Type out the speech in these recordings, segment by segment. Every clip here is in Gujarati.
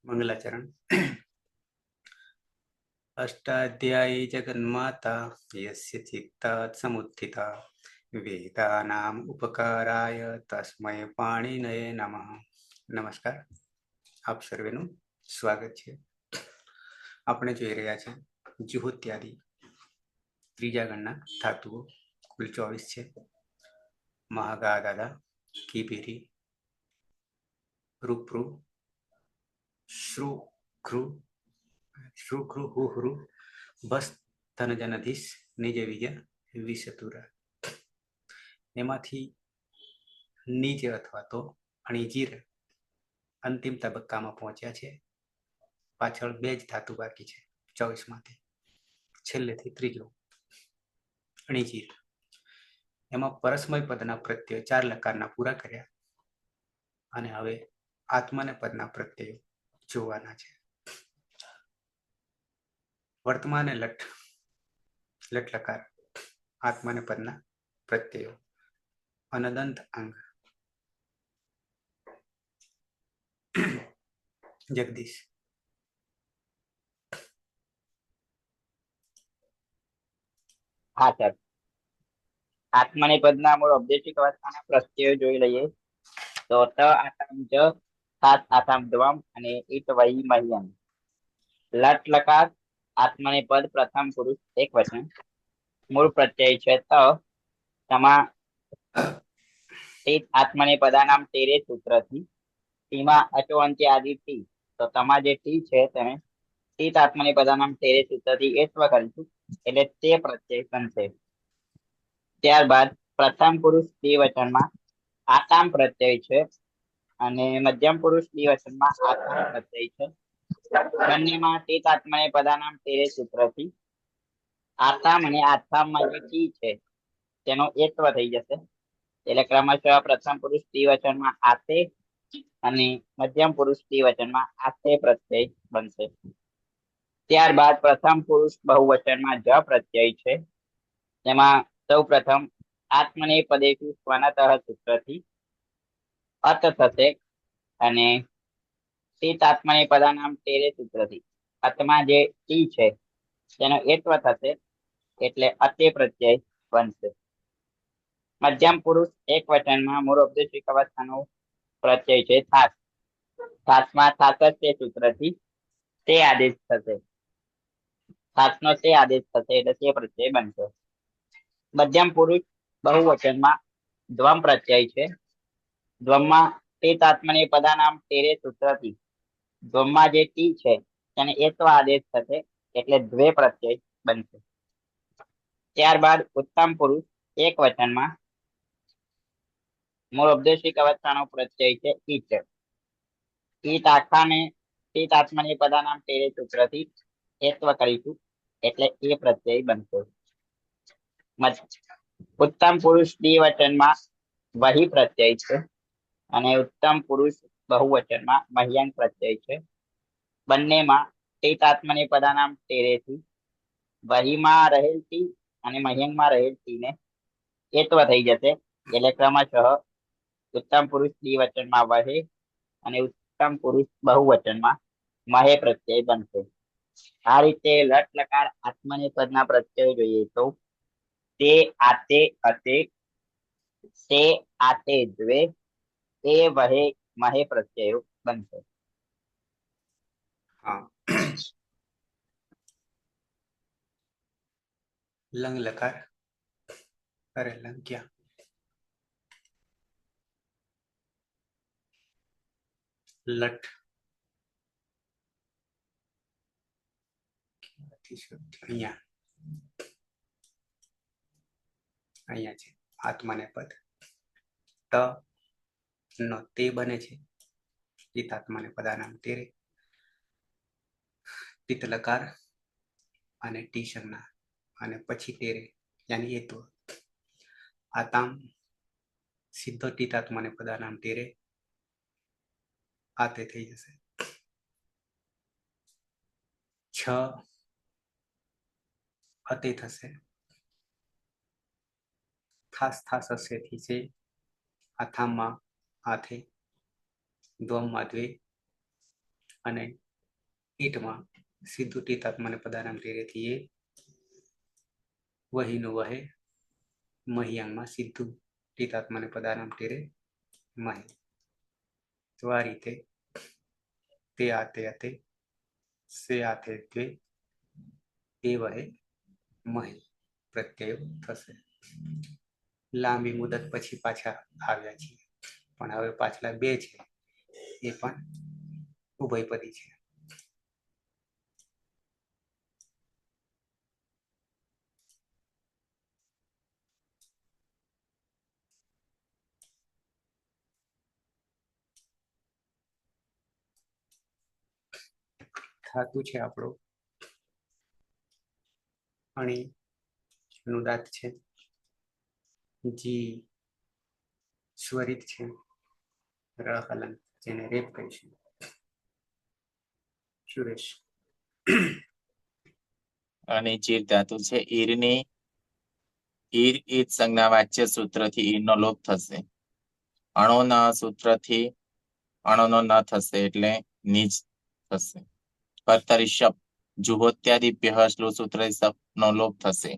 मंगलाचरण। अष्टाध्यायी जगन्माता यस्य चित्तात् समुत्थिता वेदानाम् उपकाराय तस्मै पाणिनये नमः। नमस्कार, આપ સર્વેનું સ્વાગત છે। આપણે જોઈ રહ્યા છે જુહોત્યાદિ ત્રીજા ગણના ધાતુઓ કુલ 24 છે। મહાગા દાદા કીભેરી રૂપૃ શ્રુ ઘૃ શુક્રુ હુહ્રુ બસ ધનજનધીશ નિજ વિજય વિષતુરા। એમાંથી નીજ અથવા તો અણીજીર અંતિમ તબક્કામાં પહોંચ્યા છે। પાછળ બે જ ધાતુ બાકી છે 24 માંથી, છેલ્લેથી ત્રીજો અણીજીર। એમાં પરસ્મય પદના પ્રત્યય 4 લકારના પૂરા કર્યા અને હવે આત્માને પદના પ્રત્યયો જોવાના છે। વર્તમાન લટ લટ લકાર આત્માને પદના પ્રત્યયો અનદંત અંગ। જગદીશ हाँ सर, आत्मने पदना मूळ औपदेशिक अवस्थाना प्रत्ययो જોઈ લઈએ તો ત આતામ જ સાત આતામ દ્વમ અને ઈટ વહી મહ્યમ। લટ લકાર આત્મને પદ પ્રથમ પુરુષ એક વચન। મૂળ પ્રત્યય છે ત। તમા આત્મને પદાનામ તેરે સૂત્રથી ટીમાં અચો અંત્ય આદિ ટી, તો તમા જે ટી છે તેને ટીત આત્મને પદાનામ તેરે સૂત્રથી એત્વ કરીશું એટલે તે પ્રત્યય બનશે। ત્યારબાદ પ્રથમ પુરુષ દ્વિવચનમાં આતામ પ્રત્યય છે અને મધ્યમ પુરુષ દ્વિવચનમાં આત્મા પ્રત્યય છે। બંનેમાં ટીત આત્મને પદાનામ તેરે સૂત્રથી આતામ અને આત્મામાં જે ટી છે તેનો એત્વ થઈ જશે એટલે ક્રમશઃ પ્રથમ પુરુષ દ્વિવચનમાં આતે અને મધ્યમ પુરુષ દ્વિવચનમાં આતે પ્રત્યય બનશે। ત્યારબાદ પ્રથમ પુરુષ બહુવચનમાં જ પ્રત્યય છે તેમાં સૌ પ્રથમ આત્મને પદેશુ સ્વનતઃ સૂત્રથી અત થશે અને ટીત આત્મને પદાનામ તેરે સૂત્રથી અતમાં જે ટી છે તેનો એત્વ થશે એટલે અતે પ્રત્યય બનશે। મધ્યમ પુરુષ એક વચનમાં મૂળ ઔપદેશિક અવસ્થાનો પ્રત્યય છે થાસ। થાસમાં થાસ તે સૂત્રથી તે આદેશ થશે, થાસનો તે આદેશ થશે એટલે તે પ્રત્યય બનશે। મધ્યમ પુરુષ બહુવચનમાં દ્વમ પ્રત્યય છે। દ્વમમાં ટીત આત્મને પદાનામ તેરે સૂત્રથી દ્વમમાં જે ટી છે તેને એત્વ આદેશ થશે એટલે દ્વે પ્રત્યય બનશે। ત્યારબાદ ઉત્તમ પુરુષ એક વચનમાં મૂળ ઔપદેશિક અવસ્થાનો પ્રત્યય છે ઈચ। ઈટ આખાને ટીત આત્મને પદાનામ તેરે સૂત્રથી એત્વ કરીશું એટલે એ પ્રત્યય બનશે। ઉત્તમ પુરુષ દ્વિવચનમાં વહી પ્રત્યય છે અને ઉત્તમ પુરુષ બહુવચનમાં મહ્યંગ પ્રત્યય છે। બંનેમાં ટીત આત્મને પદાનામ તેરેથી વહીમાં રહેલ ટી અને મહ્યંગમાં રહેલ ટીને એત્વ થઈ જશે એટલે ક્રમશઃ ઉત્તમ પુરુષ દ્વિવચનમાં વહે અને ઉત્તમ પુરુષ બહુવચનમાં મહે પ્રત્યય બનશે। આ રીતે લટ લકાર આત્મને પદના પ્રત્યય જોઈએ તો તે આતે અતે, તે આતે દ્વે, એ વહે મહે પ્રત્યયો બનશે। હા, લંગ લકાર અરે લંગ ક્યાં લટ અહીંયા અહીંયા છે આત્માને પદ ત નો તે બને છે ટીત આત્માને પદાનામ તેરે। ટીત લકાર અને ટી સંજ્ઞા અને પછી તેરે યાની એત્વ। આતામ સીધો ટીત આત્માને પદાનામ તેરે આતે થઈ જશે। છ અતે થશે। થાસ થાસ હશેથી છે આથામમાં આથે, દ્વમમાં દ્વે, અને ઈટમાં સીધું ટીતાત્માને પદાનામ ટેરેથી એ વહીનું વહે મહિયાંગમાં સીધું ટીતાત્માને પદાનામ ટેરે મહે. તો આ રીતે તે આતે આતે સે આતે તે એ વહે મહે પ્રત્યયો થશે. લાંબી મુદત પછી પાછા આવ્યા છીએ, પણ હવે પાછલા બે છે એ પણ ઉભયપદી છે. ધાતુ છે આપણો અણી, અનુદાત છે, જી સ્વરિત છે, રહલન જેને રેપ કહીશું. સુરેશ. અને ચીર ધાતુ છે. ઈરની ઈર ઈદ સંજ્ઞા વાચ્ય સૂત્રથી ઈરનો લોપ થશે. અણોના સૂત્રથી અણોનો ન થશે એટલે નીચ થશે. કર્તરી શપ જુહોત્યાદિભ્ય શ્લોક સૂત્ર નો લોપ થશે.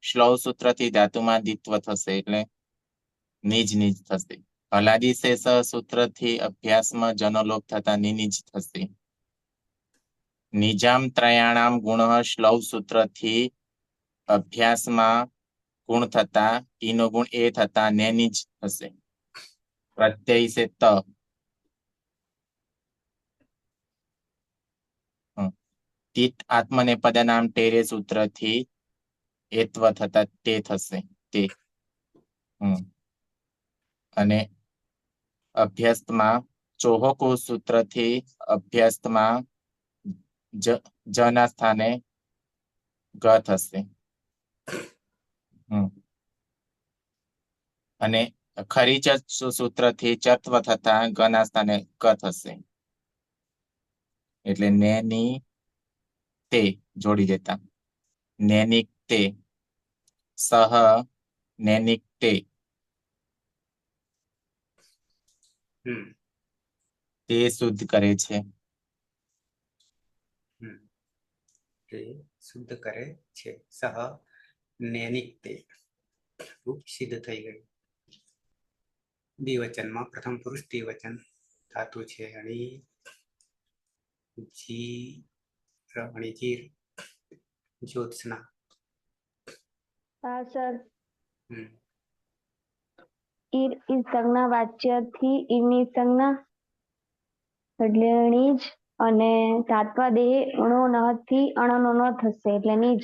શ્લૌ સૂત્રથી ધાતુમાં દિત્વ થશે એટલે નીજ નીજ થશે. હલાદી શેષ સૂત્રથી અભ્યાસમાં જનો લોપ થતા નિનિજ થશે. નિજામ ત્રયાણામ ગુણ શ્લૌ સૂત્રથી અભ્યાસમાં ગુણ થતા ઈનો ગુણ એ થતા નેનિજ થશે. પ્રત્યય સે ત તિત આત્મને પદનામ ટેરે સૂત્રથી એત્વ થતા તે થશે તે. અને અભ્યાસમાં ચોહકો સૂત્રથી અભ્યાસમાં જના સ્થાને ગ થશે. અને ખરીચ સૂત્રથી ચત્વ થતા ગના સ્થાને ક થશે એટલે નેની તે જોડી દેતા નૈનિક તે સહ નૈનિક તે શુદ્ધ કરે છે. તે શુદ્ધ કરે છે. સહ નૈનિક તે રૂપ સિદ્ધ થઈ ગયું. દ્વિવચનમાં પ્રથમ પુરુષ દ્વિવચન ધાતુ છે અણી, જી અણીજીર, જ્યોત્સના. હા સર. હમ ઈર ઈ સંજ્ઞા વાચ્યથી ઈરની સંજ્ઞા એટલે નીજ અને ધાત્વા દેહ અણો નહથી અણનો ન થશે એટલે નીજ.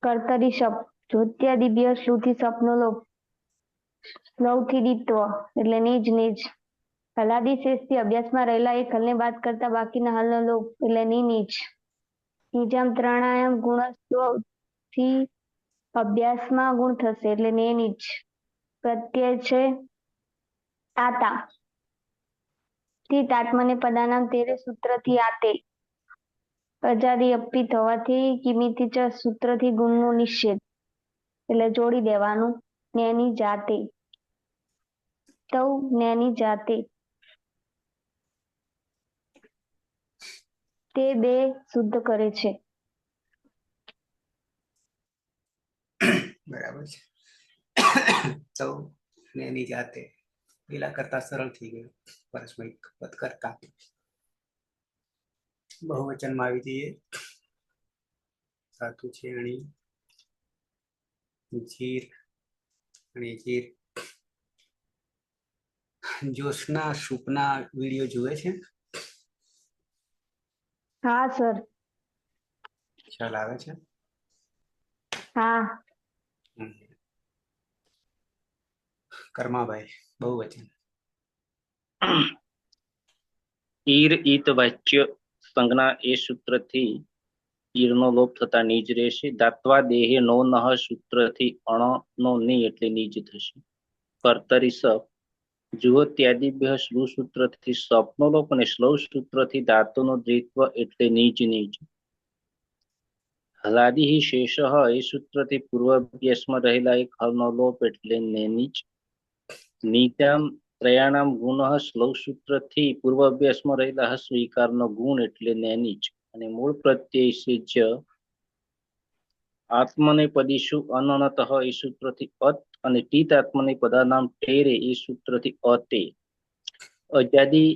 કર્તરી શપ જ્યોત્યાદિભ્ય શ્લુથી સપનો લોપ સ્લૌથી દિત્વ એટલે નીજ નીજ. હલાદી શેષથી અભ્યાસમાં રહેલા એક હલને બાદ કરતા બાકીના હલનો લોપ એટલે નીજ. નિજામ ત્રણાયામ ગુણસ્વથી અભ્યાસમાં ગુણ થશે એટલે નેનિજ. પ્રત્યય છે આતા તી તાત્મને પદાનામ તેરે સૂત્રથી આતે અજાદી અપ્પી થવાથી કિમીથી ચ સૂત્રથી ગુણનો નિષેધ એટલે જોડી દેવાનું નેની જાતે. તૌ નેની જાતે તે બે શુદ્ધ કરે છે. બરાબર છે. સૌ ને એની જાતે પેલા કરતા સરળ થઈ ગયું. પરસ્મૈક પદ કરતા બહુવચનમાં આવી જઈએ. ધાતુ છે અણી, જીર અને જીર. જોશના સૂપના વિડીયો જુએ છે? હા સર. ખ્યાલ આવે છે? હા. કર્માભાઈ બહુવચન. ઈર ઈત વાચ્ય સંજ્ઞા એ સૂત્રથી ઈરનો લોપ થતા નીજ રહેશે. દાત્વા દેહે નો નહ સૂત્રથી અણ નો ની એટલે નીજ થશે. કર્તરી સપ જુહોત્યાદિભ્ય શ્લુ સૂત્રથી સપનો લોપ અને શ્લૌ સૂત્રથી ધાતુનો દ્વિત્વ એટલે નીજ નીજ. હલાદી શેષ એ સૂત્રથી પૂર્વ અભ્યાસમાં રહેલા એક હલનો લોપ એટલે નેનિજ. નીજામ ત્રયાણામ ગુણ શ્લોક સૂત્રથી પૂર્વ અભ્યાસમાં રહેલા સ્વીકારનો ગુણ એટલે નેનીચ અને મૂળ પ્રત્યય છે જ આત્મને પદીશું અનનતઃ એ સૂત્રથી અત અને ટીત આત્મને પદાનામ ટેરે એ સૂત્રથી અતે અજાદી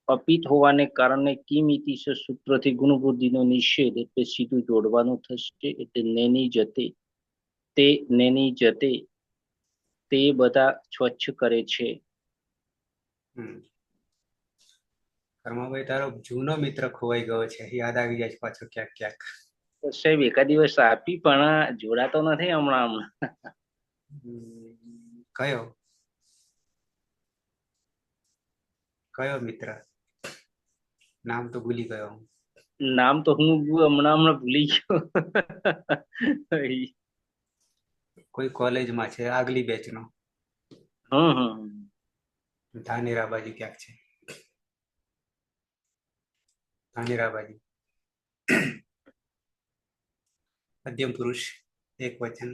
અપિત હોવાને કારણે કિમિતિ સૂત્રથી ગુણવૃદ્ધિનો નિષેધ એટલે સીધું જોડવાનું થશે એટલે નેની જતે તે નેની જતે તે બધા સ્વચ્છ કરે છે. કર્મભાઈ, તારો જૂનો મિત્ર ખોવાઈ ગયો છે, યાદ આવી જાય છે પાછો ક્યાંક ક્યાંક. સાહેબ એકાદ દિવસ આપી પણ જોડાતો નથી હમણાં. કયો કયો મિત્ર? નામ તો ભૂલી ગયો હું. નામ તો હું હમણાં ભૂલી ગયો. કોઈ કોલેજમાં છે, આગલી બેચનો. ધાનેરા બાજુ ક્યાંક છે, ધાનેરા બાજુ. મધ્યમ પુરુષ એક વચન.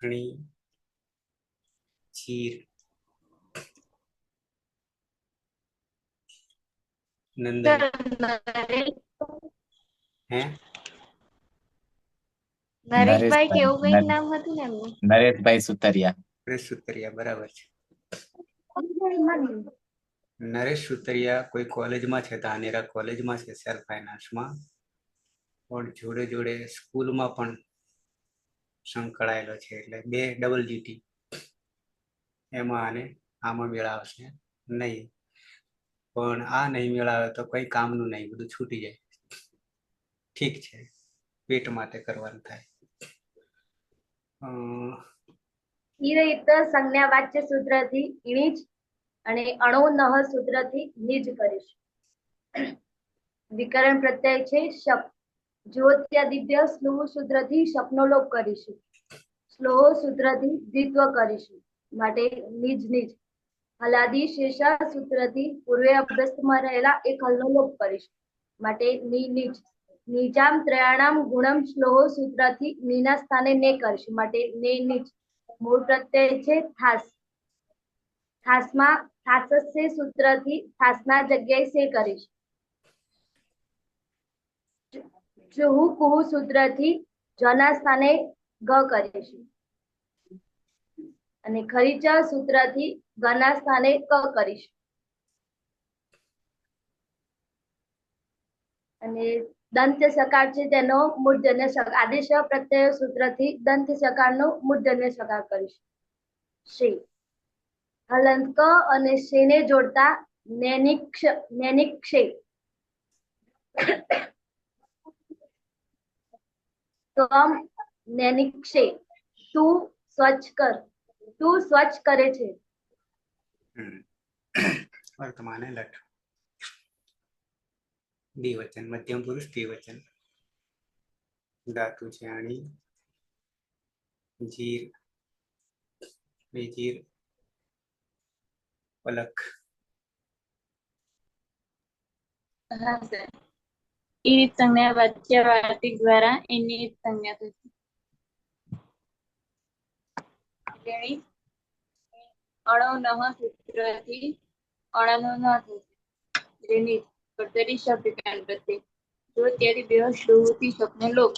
ઘણી ચીર નંદન. હે નરેશભાઈ કે એવું કઈક નામ હતું ને એમનું. નરેશભાઈ સુતરિયા. નરેશ સુતરિયા, બરાબર છે. નરેશ સુતરિયા કોઈ કોલેજમાં છે, ધાનેરા કોલેજમાં છે, સેલ્ફ ફાઇનાન્સમાં. પણ જોડે જોડે સ્કૂલમાં પણ સંકળાયેલો છે, એટલે બે ડબલ ડ્યુટી એમાં અને આમાં મેળાવશે નહીં. પણ આ નહીં મેળાવે તો કઈ કામનું નહીં, બધું છૂટી જાય. ઠીક છે, પેટ માટે કરવાનું થાય. સંજ્ઞા વાચ્ય સૂત્રથી ઈણીજ અને અણો નહ સૂત્રથી નિજ કરીશું. વિકરણ પ્રત્યય છે શપ. જ્યોત્યાદિત્ય સ્લુહ સૂત્રથી શપનો લોપ કરીશું. સ્લોહ સૂત્રથી દ્વિત્વ કરીશું, માટે નિજ નિજ. હલાદી શેષા સૂત્રથી પૂર્વે અભ્યસ્તમાં રહેલા એક હલનો લોપ કરીશું, માટે નિ નિજ. નિજામ ત્રયાણામ ગુણમ શ્લોહ સૂત્રથી નીના સ્થાને ને કરીશું, માટે ને નિજ. મૂળ પ્રત્યય છે થાસ. થાસમાં થાસસ્ય સૂત્રથી થાસના જગ્યાએ સે કરીશું. ચુહુ કુહુ સૂત્રથી જના સ્થાને ગ કરીશું અને ખરીચા સૂત્રથી ગના સ્થાને ક કરીશું. અને દંત સકાર છે તેનો મૂર્ધન્ય સકાર આદેશ પ્રત્યય સૂત્રથી દંત સકારનો મૂર્ધન્ય સકાર કરીશું. શ્રી હલંત ક અને શેને જોડતા નેનિક્ષે. તમ નેનિક્ષે. તું સ્વચ્છ કર. તું સ્વચ્છ કરે છે. વર્તમાને લટ. દ્વિવચન, મધ્યમ પુરુષ દ્વિવચન. ધાતુ છે આણી. જીર બેજીર પલક. હા સર. એ રીત સંજ્ઞા વાચ્ય વાર્તિક દ્વારા એની સંજ્ઞા થશે. અણો નહ સૂત્રથી અણનો ન થશે. નિજ કર્તરી શબ્દ જ્ઞાન પ્રત્યે જો ત્યારે બે શ્લોહથી શબ્દનો લોપ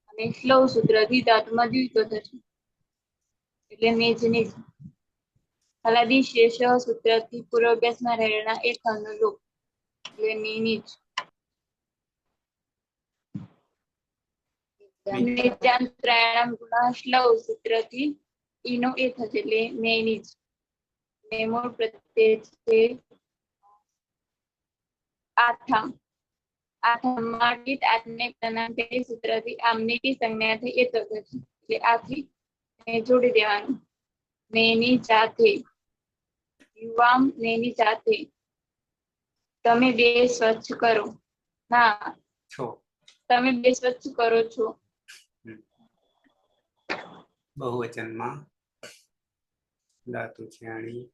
અને શ્લોહ સૂત્રથી ધાતુમાં દ્વિત્વ થશે, એટલે નિજ નિજ. હલાદી શેષ સૂત્રથી પૂર્વાભ્યાસમાં રહેલા એક હલનો લોપ એટલે નિ નિજ. નિજામ ત્રયાણામ ગુણ શ્લોહ સૂત્રથી ઈનો એ થશે, એટલે ને નિજ. ને મૂળ પ્રત્યય છે આથમ. આથમમાં ટીત આત્મને પ્રનામ સૂત્રથી આમની સંજ્ઞા થઈ એ થશે, એટલે આથી ને જોડી દેવાનું. નેની સાથે. યુવામ નેની સાથે. તમે બે સ્વચ્છ કરો. ના, છો. તમે બે સ્વચ્છ કરો છો. બહુવચનમાં ધાતુ છે આણી.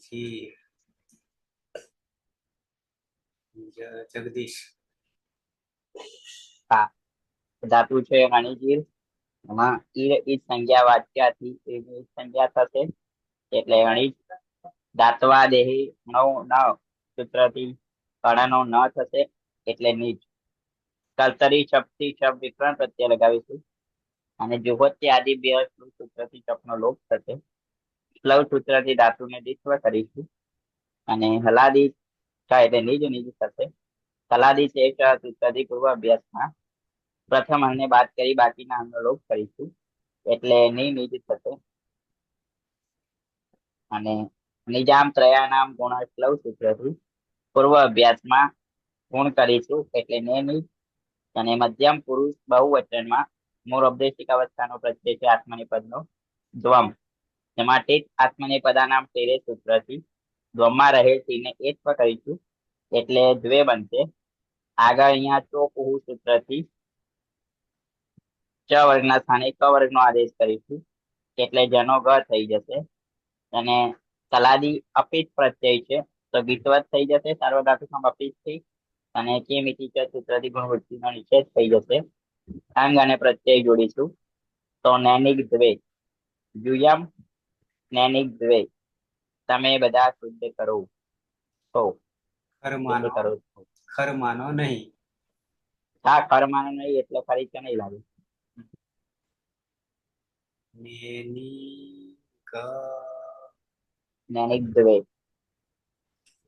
જીર જગદીશ. ધાતુ છે અણીજીર એમાં ઈર ઈદ સંજ્ઞા વાચ્યાથી એની સંજ્ઞા થશે એટલે અણીજ. દાત્વા દેહી નવ ન સૂત્રથી અણનો ન થશે એટલે નીચ. કર્તરી શબ્દથી શબ્દ વિકરણ પ્રત્યય લગાવીશું અને જુહોત્ય આદિ બે સૂત્રથી શબ્દનો લોપ થશે. સ્લવ સૂત્રથી ધાતુને દિત્વ કરીશું અને હલાદી એટલે નિજ નિજ થશે. હલાદી છે સૂત્રથી પૂર્વ અભ્યાસમાં પ્રથમ અંગને બાદ કરી બાકીના અંગનો લોપ કરીશું એટલે નિજ થશે. અને નિજામ ત્રયાનામ ગુણ સ્લવ સૂત્રથી પૂર્વ અભ્યાસમાં ગુણ કરીશું એટલે નિજ. અને મધ્યમ પુરુષ બહુવચનમાં મૂળ ઉપદેશિક અવસ્થાનો પ્રત્યય છે આત્મનેપદનો દ્વમ. એમાં ટેક આત્મનેપદાનામ તેરે સૂત્રથી દ્વમમાં રહેલ ટીને એક કરીશું એટલે દ્વે બનશે. આગળ અહીંયા ચોકુહુ સૂત્રથી ચ વર્ગના સ્થાને ક વર્ગનો આદેશ કરીશું એટલે જનો ગ થઈ જશે. અને તલાદી અપિત પ્રત્યય છે તો ગીતવત થઈ જશે સાર્વધાતુકમ અપિત થી. અને કેમિતિ સૂત્રથી ગુણવૃત્તિનો નિષેધ થઈ જશે. અંગ અને પ્રત્યય જોડીશું તો નૈનિક દ્વે યુયમ નૈનિક દ્વે તમે બધા શુદ્ધ કરો છો. શુદ્ધ કરો છો. ખરમાનો નહીં. હા ખરમાનો નહીં એટલે ફરી કે નહીં લાગે. નૈનિક દ્વે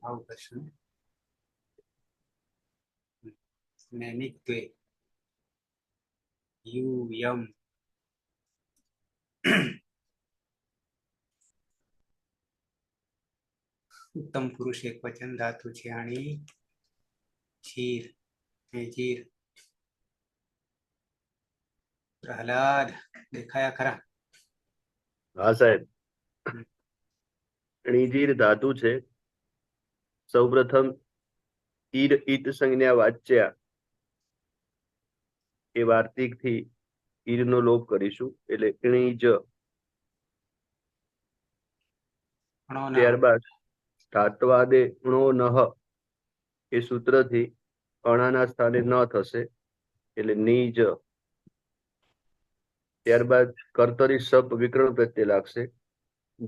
આવું કરશું. નૈનિક દ્વે યુ યમ ઉત્તમ પુરુષ એક વચન ધાતુ છે આણી ચીર જીર. પ્રહલાદ દેખાયા ખરા? હા સાહેબ, અણીજીર ધાતુ છે. સૌપ્રથમ ઈર ઈત સંજ્ઞા વાચ્યા એ વાર્તિક થી ઈર નો લોપ કરીશું એટલે ઈણીજ. ત્યારબાદ ધાત્વાદે ણો નહ એ સૂત્રથી અણાના સ્થાને ન થશે એટલે નીજ. ત્યારબાદ કર્તરી સપ વિકરણ પ્રત્યે લાગશે.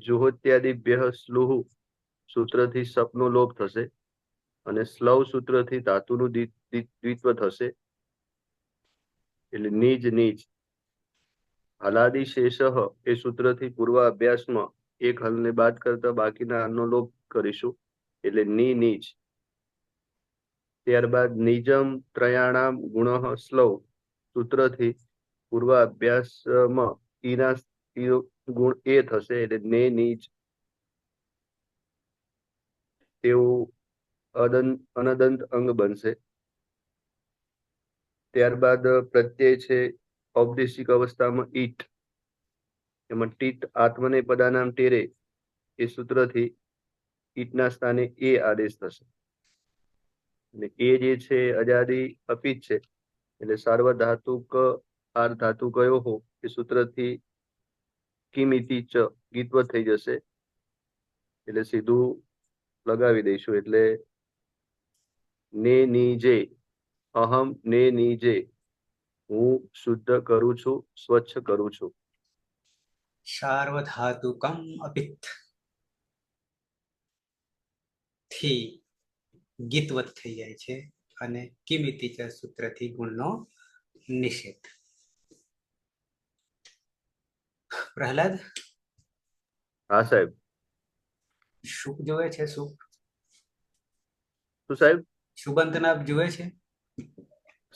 જુહોત્યાદિભ્ય સ્લુહ સૂત્રથી સપનો લોપ થશે અને સ્લવ સૂત્રથી ધાતુનું દ્વિત્વ થશે એટલે નીજ નીજ. હલાદી શેષ એ સૂત્રથી પૂર્વ અભ્યાસમાં એક હલને બાદ કરતા બાકીના હલનો લોપ કરીશું એટલે ની નીચ. ત્યારબાદ નિજમ ત્રયાણામ ગુણ સ્લવ સૂત્રથી પૂર્વ અભ્યાસમાં ઈના ગુણ એ થશે એટલે ને નીચ. તેવું અનદંત અંગ બનશે. ત્યારબાદ પ્રત્યય છે ઔપદેશિક અવસ્થામાં ઈટ. એમાં ટીટ આત્મને પદાનામ ટેરે એ સૂત્રથી ઈટના સ્થાને એ આદેશ થશે. અને એ જે છે અજાદી અપિત છે એટલે સાર્વધાતુક આર ધાતુ કયો હો એ સૂત્રથી કિમિતિ ચ ગીત્વ થઈ જશે એટલે સીધું લગાવી દઈશું એટલે ને નીજે અહમ ને નીજે હું શુદ્ધ કરું છું સ્વચ્છ કરું છું. સાર્વધાતુકમ અપિત થી ગીતવત થઈ જાય છે અને કિમિતિ ચ સૂત્રથી ગુણનો નિષેધ. પ્રહલાદ હા સાહેબ. સુખ જોવે છે? સુખ શું સાહેબ? સુબંતનાભ જોવે છે?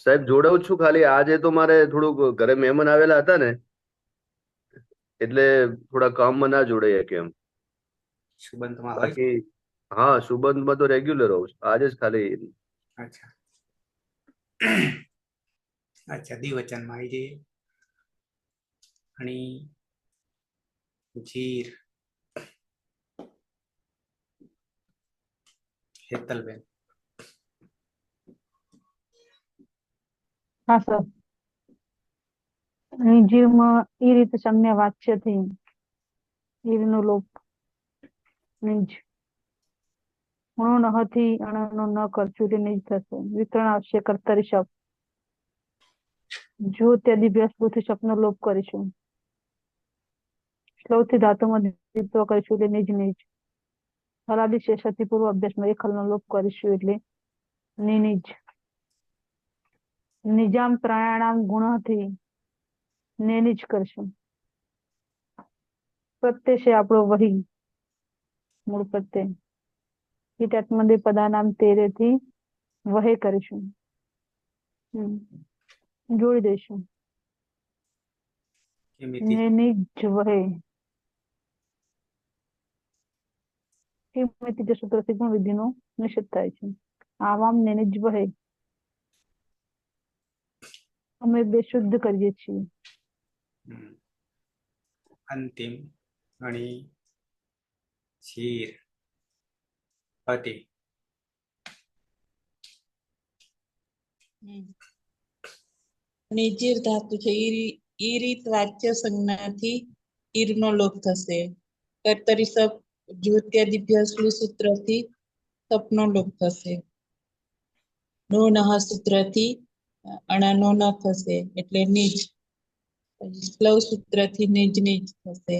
સાહેબ જોડાઉં છું, ખાલી આજે તો મારે થોડુંક ઘરે મહેમાન આવેલા હતા ને એટલે થોડા કામમાં ના જોડાય કેમ. સુબંતમાં હોય? બાકી હા સુબંધમાં તો રેગ્યુલર હોઉં છું. આજે જ ખાલી. અચ્છા અચ્છા દ્વિવચનમાં આવી જઈએ. અણી જીર હેતલબેન. હા સર. નિજીરમાં એ રીતે સંજ્ઞા વાચ્યથી ઈરનો લોપ નિજ. ણો નહથી અણનો ન કરશું તે નિજ થશે. વિકરણ આવશે કર્તરી શબ્દ. જ્યોત્ય દિવ્ય સ્ફૂર્તિ સ્વપ્ન લોપ કરીશું. શ્લોકથી ધાતુમાં દ્વિત્વ કરીશું એટલે નિજ નિજ. હલાદી શેષથી પૂર્વ અભ્યાસમાં એક હલનો લોપ કરીશું એટલે નિનિજ. નિજામ ત્રયાણામ ગુણથી નેનિજ કરશું. પ્રત્યય છે આપણો વહી મૂળ પ્રત્યય. હિતાત્મદે પદાનામ તેરેથી વહે કરીશું. જોડી દઈશું. કેમિતિ નેનિજ વહે. કેમિતિ સૂત્રથી ગુણ વિધિનો નિષેધ થાય છે. આવામ નેનિજ વહે. અમે બેશુદ્ધ કરીએ છીએ. અંતિમ અણી ચીર પતિ નિજીર ધાતુ છે ઈ રીત વાચ્ય સંજ્ઞાથી ઈરનો લોપ થશે. કર્તરી સપ જ્યોત્યાદિભ્ય સૂત્રથી સપનો લોપ થશે. નો નહ સૂત્રથી અણાનો ન થશે એટલે નિજ. પછી સ્લવ સૂત્રથી નિજ નિજ થશે.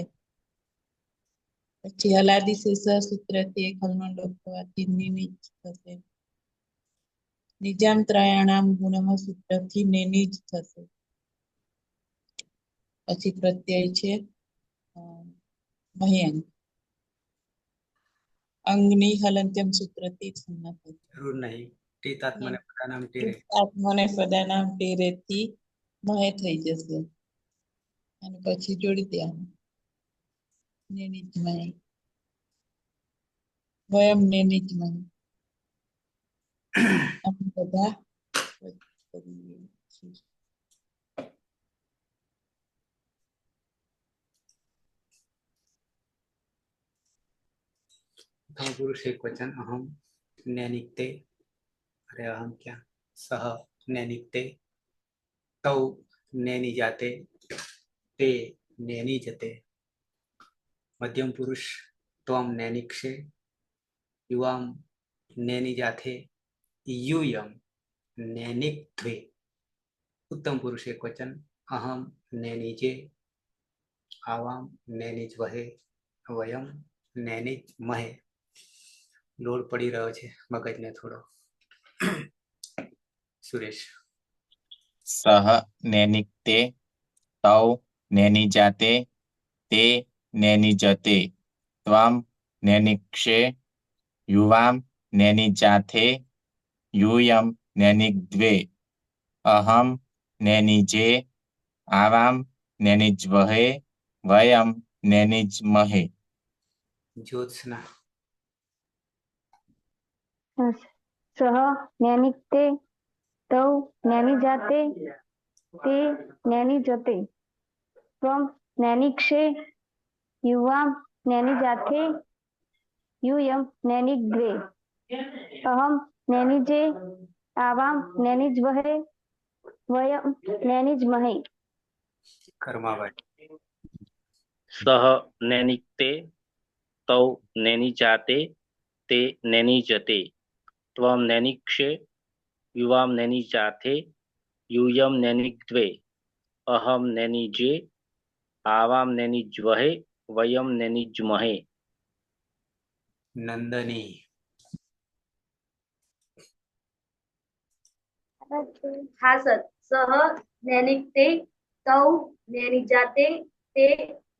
પછી હલાદી શેષ સૂત્રથી એક હલનો લોપ થવાથી નિનિજ થશે. નિજામ ત્રયાણામ ગુણ સૂત્રથી નેનિજ થશે. પછી પ્રત્યય છે મહ્યંક. અંગની હલંત્યમ સૂત્રથી સંજ્ઞા થશે. જરૂર નહીં. ટીતાત્મને પદાનામ ટીરે આત્મને પદાનામ ટેરેથી મહે થઈ જશે. અને પછી જોડી દેવાનું નેનિજ મહે. વયમ નેનિજ મહે. અમે બધા કરીએ છીએ. पुरुष एक वचन अहम नैनिकते अरे अहम क्या सह नैनिकते तौ नैनी जाते ते नैनी जते. मध्यम पुरुष त्वम नैनिक्षे युवाम नैनी जाते यूयम नैनिक्त्वे. उत्तम पुरुष एक वचन अहम नैनिजे आवाम नैनिज वहे वयम नैनिज महे. લોડ પડી રહ્યો છે મગજને થોડો. સુરેશ સહ નૈનિકતે તૌ નૈનિજાતે તે નૈનિજતે ત્વમ નૈનિક્ષે યુવામ નૈનિજાથે यूयम नैनिग्द्वे अहम नैनिजे आवाम नैनिज्वहे वयम नैनिज्महे. ज्योत्सना सह नैनिकते तौ नैनिजाते ते नैनिजते त्वं नैनिक्षे युवां नैनिजाथे यूयं नैनिग्द्वे अहं नैनिजे आवां नैनिज्वहे वयं नैनिज्महे. कर्माभाई सह नैनिकते तौ नैनिजाते ते नैनिजते त्वं नैनिक्षे युवां नैनिजाथे यूयं नैनिग्द्वे अहं नैनिजे आवां नैनिज्वहे वयं नैनिज्महे. नंदनी हाँ सर. सह नैनिकते तौ नैनिजाते ते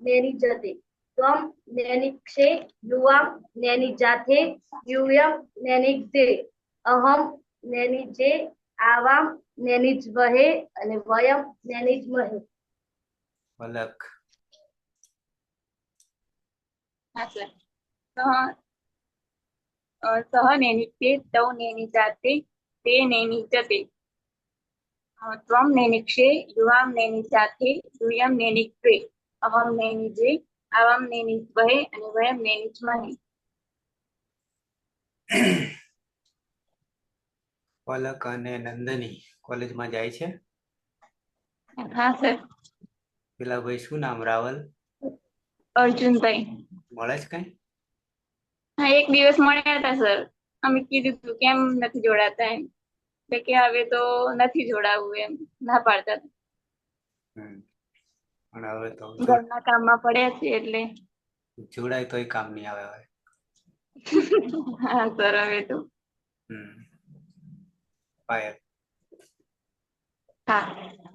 नैनिजते त्वं नैनिक्षे युवां नैनिजाथे यूयं नैनिग्द्वे अहम नैनिजे आवां नैनिज्वहे અને વયમ નૈનિજ્મહે. પલક हाँ सर. सह नैनिक्ते तौ नैनिजाते ते नैनिजते त्वं नैनिक्षे युवां नैनिजाथे यूयं नैनिग्द्वे अहं नैनिजे आवां नैनिज्वहे અને વયમ નૈનિજ્મહે. પલક અને નંદની કોલેજમાં જાય છે. हाँ सर. પેલા ભાઈ શું નામ રાવલ અર્જુનભાઈ મળે જ કઈ. હા એક દિવસ મળ્યા હતા સર. અમે કીધું તું કેમ નથી જોડાતા એમ એટલે કે હવે તો નથી જોડાવું એમ ના પાડતા હતા. પણ હવે તો ઘરના કામમાં પડ્યા છે એટલે જોડાય તોય કામ નહીં આવે હવે. હા સર હવે તો પાયલ. હા.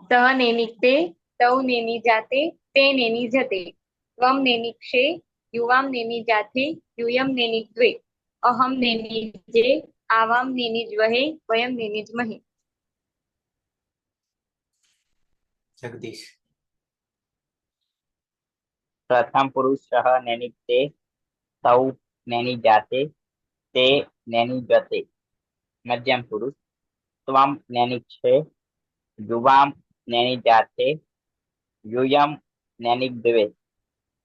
સહ નેનિક્તે તૌ નેની જાતે તે નેની જતે ત્વમ નેનિક્ષે યુવામ નેની જાતે यूयम નેનિક્વે અહમ નેનિજે આવામ નેનિજ્વહે વયમ નેનિજ્મહે. જગદીશ. પ્રથમ પુરુષ સહ નેનિક્તે તૌ નેની જાતે તે નેની જતે. મધ્યમ પુરુષ ત્વમ નેનિક્ષે યુવામ નેની જાતે यूयम નેનિજ્વે.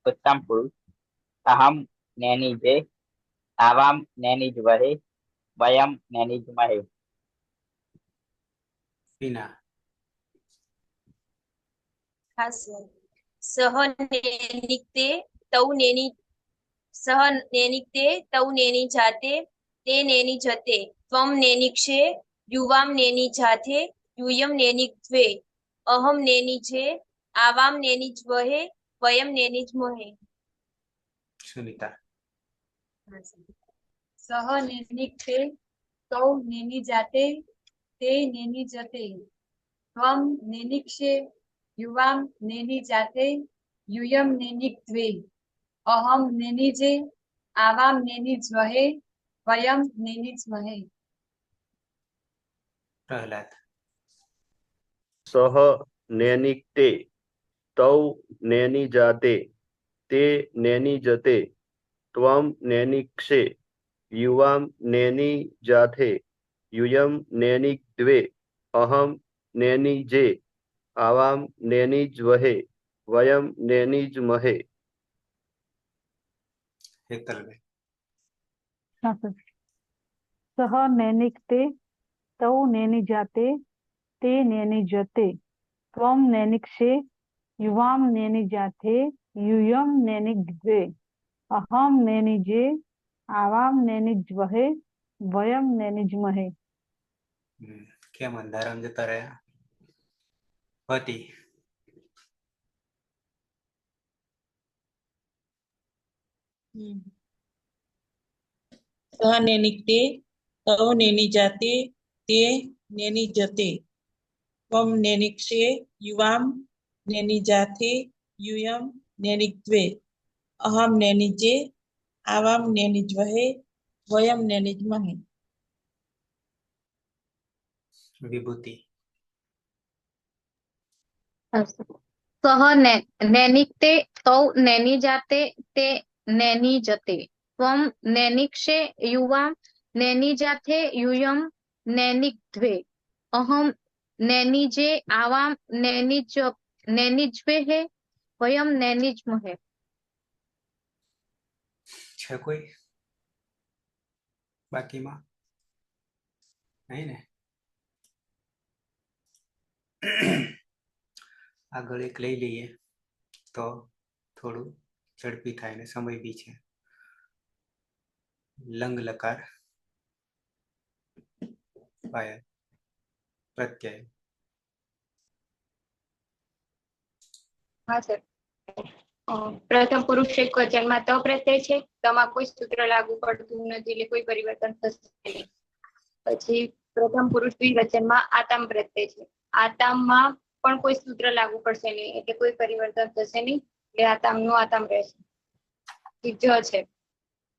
ઉત્તમ પુરુષ અહમ નેનિજે આવામ નેનિજ્વહે વયમ નેનિજ્મહે. હિના. હા સર. સહ નેનિક્તે તૌ નેની સહ નેનિક્તે તૌ નેની જાતે તે નેની જતે ત્વમ નેનિક્ષે યુવામ નેની જાતે यूयम નેનિક્વે અહમ નેનિજે આવામ નેનિજ્વહે વયમ નેનિજ્મહે. સુનિતા. સહ નેનિક્તે તૌ નેની જાતે તે નેની જતે ત્વમ નેનિક્ષે યુવામ નેની જાતે यूयम નેનિક્વે અહમ નેનિજે આવામ નેનિજ્વહે વયમ નેનિજ્મહે. પ્રહલાદ. સહ નેનિક્તે તૌ નેની જાતે તે નેની જતે ત્વમ નેનિક્ષે યુવામ નેની જાતે यूयम નેનિજ્વે અહમ નેનિજે આવામ નેનિજ્વહે વયમ નેનિજ્મહે. હેતલબેન. હા સર. સહ નેનિક્તે તૌ નેની જાતે તે નેની જતે ત્વમ નેનિક્ષે યુવામ નેની જાતે यूयम નેનિજ્વે અહમ નેનિજે આવામ નેનિજ્વહે વયમ નેનિજ્મહે. કેમ અંધારામ જતા રહ્યા? પતિ. સહ નેનિક્તે તૌ નેની જાતે તે નેની જતે ત્વમ નેનિક્ષે યુવામ નેની જાતે यूयम નેનિજ્વે અહમ નેનિજે આવામ નેનિજ્વહે વયમ નેનિજ્મહે. વિભૂતિ. સહ નેનિક્તે તૌ નેની જાતે તે નેની જતે ત્વમ નેનિક્ષે યુવામ નેની જાતે यूयम નેનિક્વે અહમ નેનિજે આવામ નેનિજ્વહે વયમ નેનિજ્મહે. છે કોઈ બાકીમાં? નહીં ને? આગળ એક લઈ લઈએ તો થોડું ઝડપી થાય ને સમય બી છે. લંગ લકાર. પાયલ. પ્રત્યય. હા સર. પ્રથમ પુરુષ એક વચનમાં ત પ્રત્યય છે. તેમાં કોઈ સૂત્ર લાગુ પડતું નથી એટલે કોઈ પરિવર્તન થશે નહીં. પછી પ્રથમ પુરુષ દ્વિવચનમાં આતામ પ્રત્યય છે. આતામમાં પણ કોઈ સૂત્ર લાગુ પડશે નહીં એટલે કોઈ પરિવર્તન થશે નહીં એટલે આતામનું આતામ રહેશે. જ છે.